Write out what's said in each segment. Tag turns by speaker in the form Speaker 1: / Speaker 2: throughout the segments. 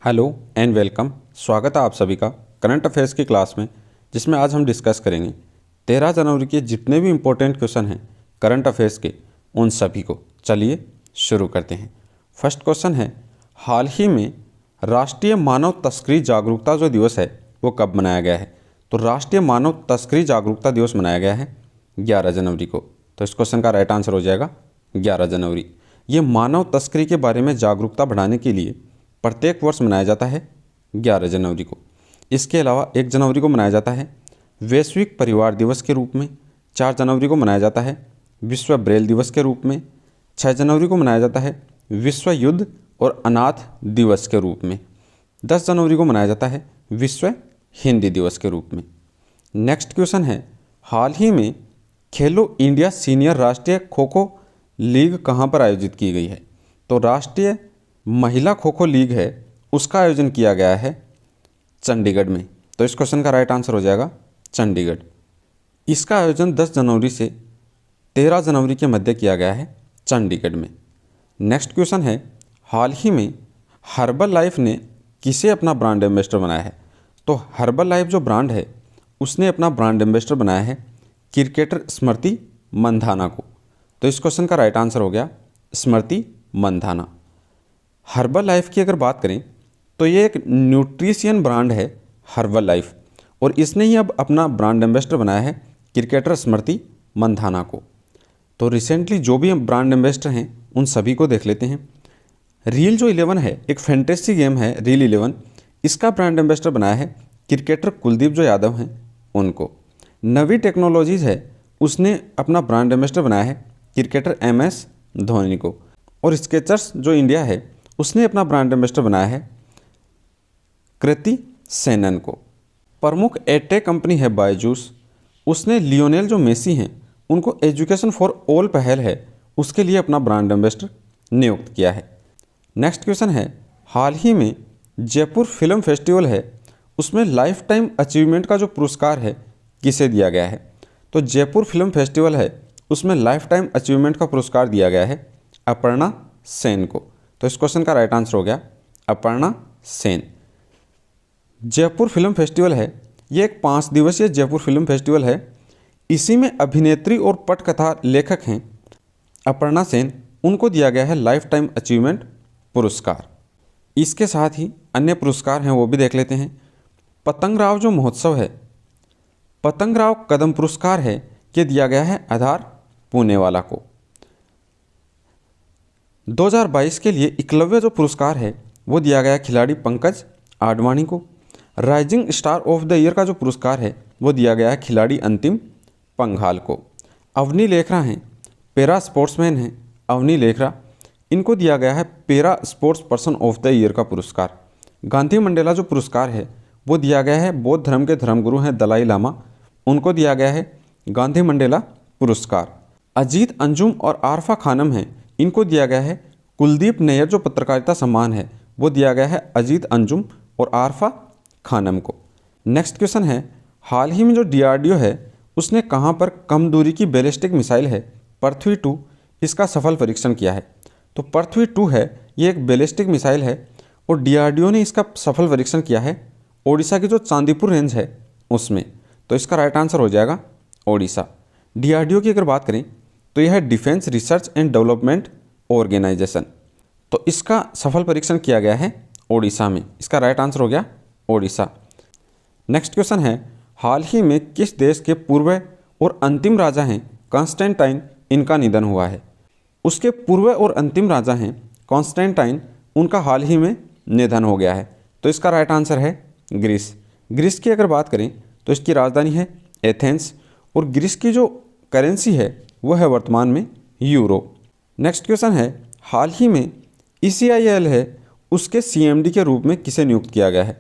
Speaker 1: Hello and welcome. स्वागत है आप सभी का करंट अफेयर्स की क्लास में, जिसमें आज हम डिस्कस करेंगे 13 जनवरी के जितने भी इम्पोर्टेंट क्वेश्चन हैं करंट अफेयर्स के, उन सभी को। चलिए शुरू करते हैं। फर्स्ट क्वेश्चन है, हाल ही में राष्ट्रीय मानव तस्करी जागरूकता जो दिवस है वो कब मनाया गया है? तो राष्ट्रीय मानव तस्करी जागरूकता दिवस मनाया गया है 11 जनवरी को। तो इस क्वेश्चन का राइट आंसर हो जाएगा 11 जनवरी। ये मानव तस्करी के बारे में जागरूकता बढ़ाने के लिए प्रत्येक वर्ष मनाया जाता है 11 जनवरी को। इसके अलावा 1 जनवरी को मनाया जाता है वैश्विक परिवार दिवस के रूप में, 4 जनवरी को मनाया जाता है विश्व ब्रेल दिवस के रूप में, 6 जनवरी को मनाया जाता है विश्व युद्ध और अनाथ दिवस के रूप में, 10 जनवरी को मनाया जाता है विश्व हिंदी दिवस के रूप में। नेक्स्ट क्वेश्चन है, हाल ही में खेलो इंडिया सीनियर राष्ट्रीय खो खो लीग कहाँ पर आयोजित की गई है? तो राष्ट्रीय महिला खो खो लीग है, उसका आयोजन किया गया है चंडीगढ़ में। तो इस क्वेश्चन का राइट आंसर हो जाएगा चंडीगढ़। इसका आयोजन 10 जनवरी से 13 जनवरी के मध्य किया गया है चंडीगढ़ में। नेक्स्ट क्वेश्चन है, हाल ही में हर्बल लाइफ ने किसे अपना ब्रांड एम्बेसडर बनाया है? तो हर्बल लाइफ जो ब्रांड है उसने अपना ब्रांड एम्बेसडर बनाया है क्रिकेटर स्मृति मंधाना को। तो इस क्वेश्चन का राइट आंसर हो गया स्मृति मंधाना। हर्बल लाइफ की अगर बात करें तो ये एक न्यूट्रिशियन ब्रांड है हर्बल लाइफ, और इसने ही अब अपना ब्रांड एम्बेसडर बनाया है क्रिकेटर स्मृति मंधाना को। तो रिसेंटली जो भी ब्रांड एम्बेसडर हैं उन सभी को देख लेते हैं। रील जो 11 है, एक फैंटेसी गेम है रील 11, इसका ब्रांड एम्बेसडर बनाया है क्रिकेटर कुलदीप जो यादव हैं उनको। नवी टेक्नोलॉजीज़ है, उसने अपना ब्रांड एम्बेसडर बनाया है क्रिकेटर MS धोनी को। और स्केचर्स जो इंडिया है उसने अपना ब्रांड एम्बेसडर बनाया है कृति सेनन को। प्रमुख एडटेक कंपनी है बायजूस, उसने लियोनेल जो मेसी हैं उनको एजुकेशन फॉर ऑल पहल है उसके लिए अपना ब्रांड एम्बेसडर नियुक्त किया है। नेक्स्ट क्वेश्चन है, हाल ही में जयपुर फिल्म फेस्टिवल है उसमें लाइफ टाइम अचीवमेंट का जो पुरस्कार है किसे दिया गया है? तो जयपुर फिल्म फेस्टिवल है उसमें लाइफ टाइम अचीवमेंट का पुरस्कार दिया गया है अपर्णा सेन को। तो इस क्वेश्चन का राइट आंसर हो गया अपर्णा सेन। जयपुर फिल्म फेस्टिवल है, ये एक 5 दिवसीय जयपुर फिल्म फेस्टिवल है। इसी में अभिनेत्री और पटकथा लेखक हैं अपर्णा सेन, उनको दिया गया है लाइफ टाइम अचीवमेंट पुरस्कार। इसके साथ ही अन्य पुरस्कार हैं वो भी देख लेते हैं। पतंगराव जो महोत्सव है, पतंगराव कदम पुरस्कार है, ये दिया गया है आधार पूनेवाला को। 2022 के लिए एकलव्य जो पुरस्कार है वो दिया गया खिलाड़ी पंकज आडवाणी को। Rising star of the year का जो पुरस्कार है वो दिया गया है खिलाड़ी अंतिम पंघाल को। अवनी लेखरा हैं, पैरा स्पोर्ट्समैन हैं अवनी लेखरा, इनको दिया गया है para sports person of the year का पुरस्कार। गांधी मंडेला जो पुरस्कार है वो दिया गया है बौद्ध धर्म के धर्मगुरु हैं दलाई लामा, उनको दिया गया है गांधी मंडेला पुरस्कार। अजीत अंजुम और आरफा खानम हैं, इनको दिया गया है कुलदीप नैयर जो पत्रकारिता सम्मान है वो दिया गया है अजीत अंजुम और आरफा खानम को। नेक्स्ट क्वेश्चन है, हाल ही में जो DRDO है उसने कहां पर कम दूरी की बैलिस्टिक मिसाइल है पृथ्वी 2, इसका सफल परीक्षण किया है? तो पृथ्वी 2 है, ये एक बैलिस्टिक मिसाइल है और DRDO ने इसका सफल परीक्षण किया है ओडिशा की जो चांदीपुर रेंज है उसमें। तो इसका राइट आंसर हो जाएगा ओडिशा। DRDO की अगर बात करें तो यह है defence research and development organisation, तो इसका सफल परीक्षण किया गया है ओडिशा में। इसका राइट आंसर हो गया ओडिशा। नेक्स्ट क्वेश्चन है, हाल ही में किस देश के पूर्व और अंतिम राजा हैं कॉन्स्टेंटाइन, इनका निधन हुआ है? उसके पूर्व और अंतिम राजा हैं कॉन्स्टेंटाइन, उनका हाल ही में निधन हो गया है। तो इसका राइट आंसर है ग्रीस। ग्रीस की अगर बात करें तो इसकी राजधानी है एथेंस और ग्रीस की जो करेंसी है वो है वर्तमान में यूरो। नेक्स्ट क्वेश्चन है, हाल ही में ECIL है उसके CMD के रूप में किसे नियुक्त किया गया है?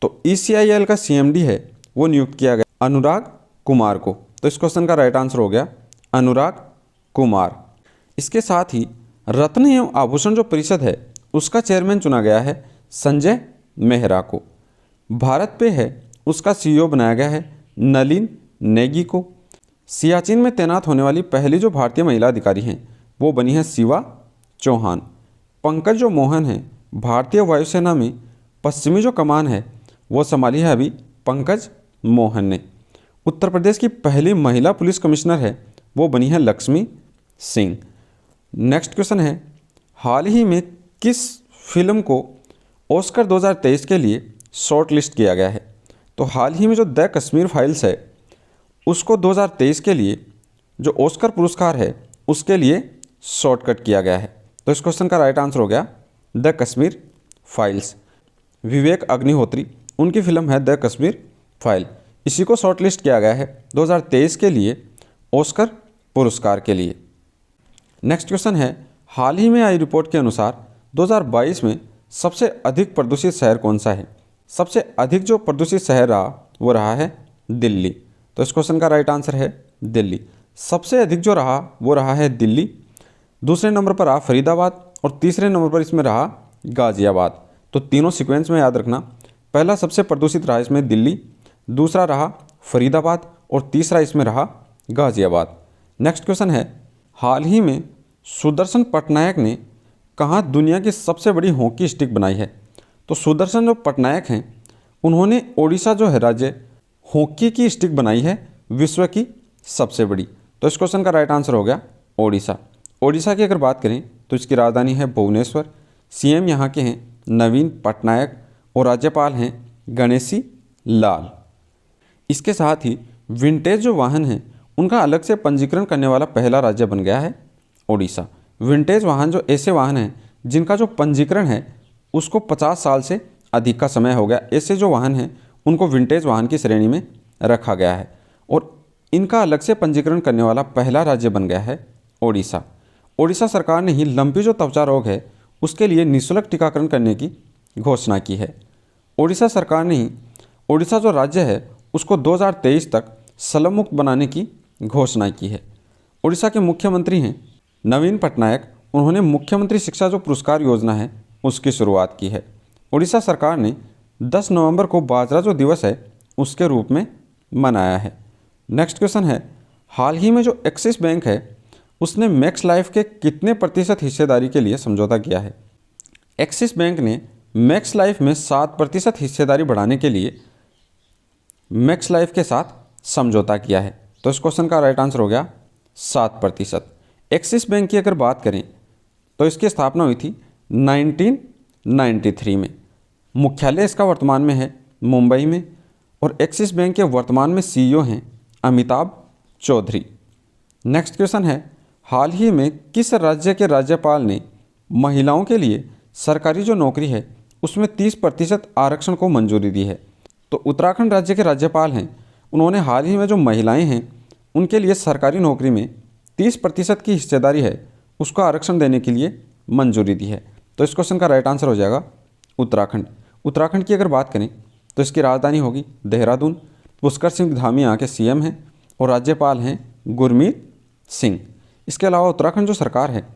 Speaker 1: तो ECIL का CMD है वो नियुक्त किया गया अनुराग कुमार को। तो इस क्वेश्चन का राइट आंसर हो गया अनुराग कुमार। इसके साथ ही रत्न एवं आभूषण जो परिषद है उसका चेयरमैन चुना गया है संजय मेहरा को। भारत पे है उसका CEO बनाया गया है नलिन नेगी को। सियाचिन में तैनात होने वाली पहली जो भारतीय महिला अधिकारी हैं वो बनी है शिवा चौहान। पंकज जो मोहन हैं भारतीय वायुसेना में पश्चिमी जो कमान है वो संभाली है अभी पंकज मोहन ने। उत्तर प्रदेश की पहली महिला पुलिस कमिश्नर है वो बनी है लक्ष्मी सिंह। नेक्स्ट क्वेश्चन है, हाल ही में किस फिल्म को ऑस्कर 2023 के लिए शॉर्ट लिस्ट किया गया है? तो हाल ही में जो द कश्मीर फाइल्स है उसको 2023 के लिए जो ऑस्कर पुरस्कार है उसके लिए शॉर्टकट किया गया है। तो इस क्वेश्चन का राइट आंसर हो गया द कश्मीर फाइल्स। विवेक अग्निहोत्री उनकी फिल्म है द कश्मीर फाइल, इसी को शॉर्ट लिस्ट किया गया है 2023 के लिए ऑस्कर पुरस्कार के लिए। नेक्स्ट क्वेश्चन है, हाल ही में आई रिपोर्ट के अनुसार 2022 में सबसे अधिक प्रदूषित शहर कौन सा है? सबसे अधिक जो प्रदूषित शहर रहा वो रहा है दिल्ली। तो इस क्वेश्चन का राइट आंसर है दिल्ली। सबसे अधिक जो रहा वो रहा है दिल्ली, दूसरे नंबर पर रहा फरीदाबाद और तीसरे नंबर पर इसमें रहा गाज़ियाबाद। तो तीनों सीक्वेंस में याद रखना, पहला सबसे प्रदूषित रहा इसमें दिल्ली, दूसरा रहा फरीदाबाद और तीसरा इसमें रहा गाज़ियाबाद। नेक्स्ट क्वेश्चन है, हाल ही में सुदर्शन पटनायक ने कहाँ दुनिया की सबसे बड़ी हॉकी स्टिक बनाई है? तो सुदर्शन जो पटनायक हैं उन्होंने ओडिशा जो है राज्य हॉकी की स्टिक बनाई है विश्व की सबसे बड़ी। तो इस क्वेश्चन का राइट आंसर हो गया ओडिशा। ओडिशा की अगर बात करें तो इसकी राजधानी है भुवनेश्वर, सीएम यहाँ के हैं नवीन पटनायक और राज्यपाल हैं गणेशी लाल। इसके साथ ही विंटेज जो वाहन हैं उनका अलग से पंजीकरण करने वाला पहला राज्य बन गया है ओडिशा। विंटेज वाहन जो ऐसे वाहन हैं जिनका जो पंजीकरण है उसको 50 साल से अधिक का समय हो गया, ऐसे जो वाहन हैं उनको विंटेज वाहन की श्रेणी में रखा गया है और इनका अलग से पंजीकरण करने वाला पहला राज्य बन गया है ओडिशा। ओडिशा सरकार ने ही लंपी जो त्वचा रोग है उसके लिए निःशुल्क टीकाकरण करने की घोषणा की है। ओडिशा सरकार ने ही ओडिशा जो राज्य है उसको 2023 तक शलम मुक्त बनाने की घोषणा की है। ओडिशा के मुख्यमंत्री हैं नवीन पटनायक, उन्होंने मुख्यमंत्री शिक्षा जो पुरस्कार योजना है उसकी शुरुआत की है। ओडिशा सरकार ने 10 नवंबर को बाजरा जो दिवस है उसके रूप में मनाया है। नेक्स्ट क्वेश्चन है, हाल ही में जो एक्सिस बैंक है उसने मैक्स लाइफ के कितने प्रतिशत हिस्सेदारी के लिए समझौता किया है? एक्सिस बैंक ने मैक्स लाइफ में 7% हिस्सेदारी बढ़ाने के लिए मैक्स लाइफ के साथ समझौता किया है। तो इस क्वेश्चन का राइट आंसर हो गया 7%। एक्सिस बैंक की अगर बात करें तो इसकी स्थापना हुई थी 1993 में। मुख्यालय इसका वर्तमान में है मुंबई में और एक्सिस बैंक के वर्तमान में सीईओ हैं अमिताभ चौधरी। नेक्स्ट क्वेश्चन है, हाल ही में किस राज्य के राज्यपाल ने महिलाओं के लिए सरकारी जो नौकरी है उसमें 30% आरक्षण को मंजूरी दी है? तो उत्तराखंड राज्य के राज्यपाल हैं, उन्होंने हाल ही में जो महिलाएं हैं उनके लिए सरकारी नौकरी में 30% की हिस्सेदारी है उसको आरक्षण देने के लिए मंजूरी दी है। तो इस क्वेश्चन का राइट आंसर हो जाएगा उत्तराखंड। उत्तराखंड की अगर बात करें तो इसकी राजधानी होगी देहरादून। पुष्कर सिंह धामी यहाँ के सीएम हैं और राज्यपाल हैं गुरमीत सिंह। इसके अलावा उत्तराखंड जो सरकार है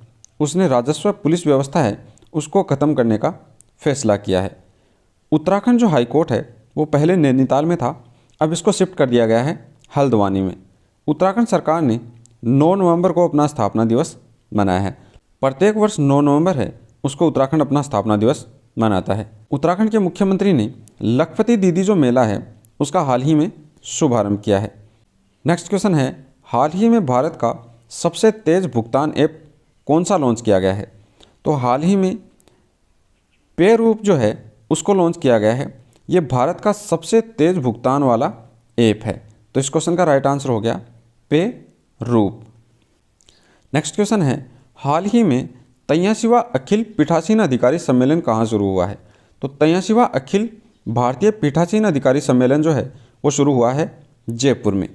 Speaker 1: उसने राजस्व पुलिस व्यवस्था है उसको ख़त्म करने का फैसला किया है। उत्तराखंड जो हाईकोर्ट है वो पहले नैनीताल में था, अब इसको शिफ्ट कर दिया गया है हल्द्वानी में। उत्तराखंड सरकार ने 9 नवंबर को अपना स्थापना दिवस मनाया है। प्रत्येक वर्ष 9 नवंबर है उसको उत्तराखंड अपना स्थापना दिवस मनाता है। उत्तराखंड के मुख्यमंत्री ने लखपति दीदी जो मेला है उसका हाल ही में शुभारंभ किया है। नेक्स्ट क्वेश्चन है, हाल ही में भारत का सबसे तेज़ भुगतान ऐप कौन सा लॉन्च किया गया है? तो हाल ही में पे रूप जो है उसको लॉन्च किया गया है। ये भारत का सबसे तेज़ भुगतान वाला ऐप है। तो इस क्वेश्चन का राइट आंसर हो गया पे रूप। नेक्स्ट क्वेश्चन है, हाल ही में 83वां अखिल पीठासीन अधिकारी सम्मेलन कहाँ शुरू हुआ है? तो 83वां अखिल भारतीय पीठासीन अधिकारी सम्मेलन जो है वो शुरू हुआ है जयपुर में।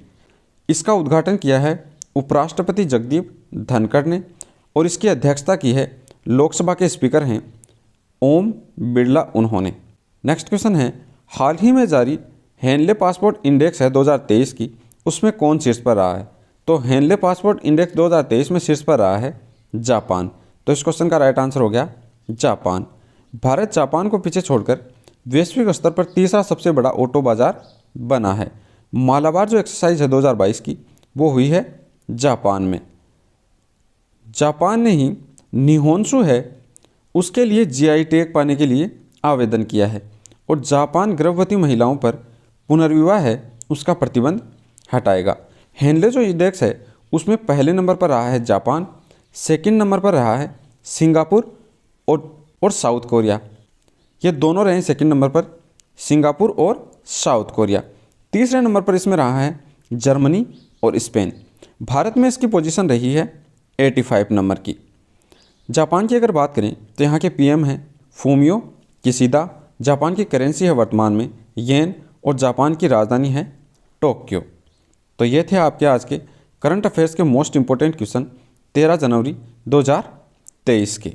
Speaker 1: इसका उद्घाटन किया है उपराष्ट्रपति जगदीप धनखड़ ने और इसकी अध्यक्षता की है लोकसभा के स्पीकर हैं ओम बिरला उन्होंने। नेक्स्ट क्वेश्चन है, हाल ही में जारी हेनले पासपोर्ट इंडेक्स है 2023 की, उसमें कौन शीर्ष पर रहा है? तो हेनले पासपोर्ट इंडेक्स 2023 में शीर्ष पर रहा है जापान। तो इस क्वेश्चन का राइट आंसर हो गया जापान। भारत जापान को पीछे छोड़कर वैश्विक स्तर पर तीसरा सबसे बड़ा ऑटो बाजार बना है। मालाबार जो एक्सरसाइज है 2022 की वो हुई है जापान में। जापान ने ही निहोन्सु है उसके लिए जीआई टैग पाने के लिए आवेदन किया है। और जापान गर्भवती महिलाओं पर पुनर्विवाह है उसका प्रतिबंध हटाएगा। हेनले जो इंडेक्स है उसमें पहले नंबर पर रहा है जापान, सेकंड नंबर पर रहा है सिंगापुर और साउथ कोरिया। ये दोनों रहे सेकंड नंबर पर, सिंगापुर और साउथ कोरिया। तीसरे नंबर पर इसमें रहा है जर्मनी और स्पेन। भारत में इसकी पोजीशन रही है 85 नंबर की। जापान की अगर बात करें तो यहाँ के पीएम हैं फूमियो किशिदा। जापान की करेंसी है वर्तमान में येन और जापान की राजधानी है टोक्यो। तो ये थे आपके आज के करंट अफेयर्स के मोस्ट इंपॉर्टेंट क्वेश्चन 13 जनवरी 2023 के।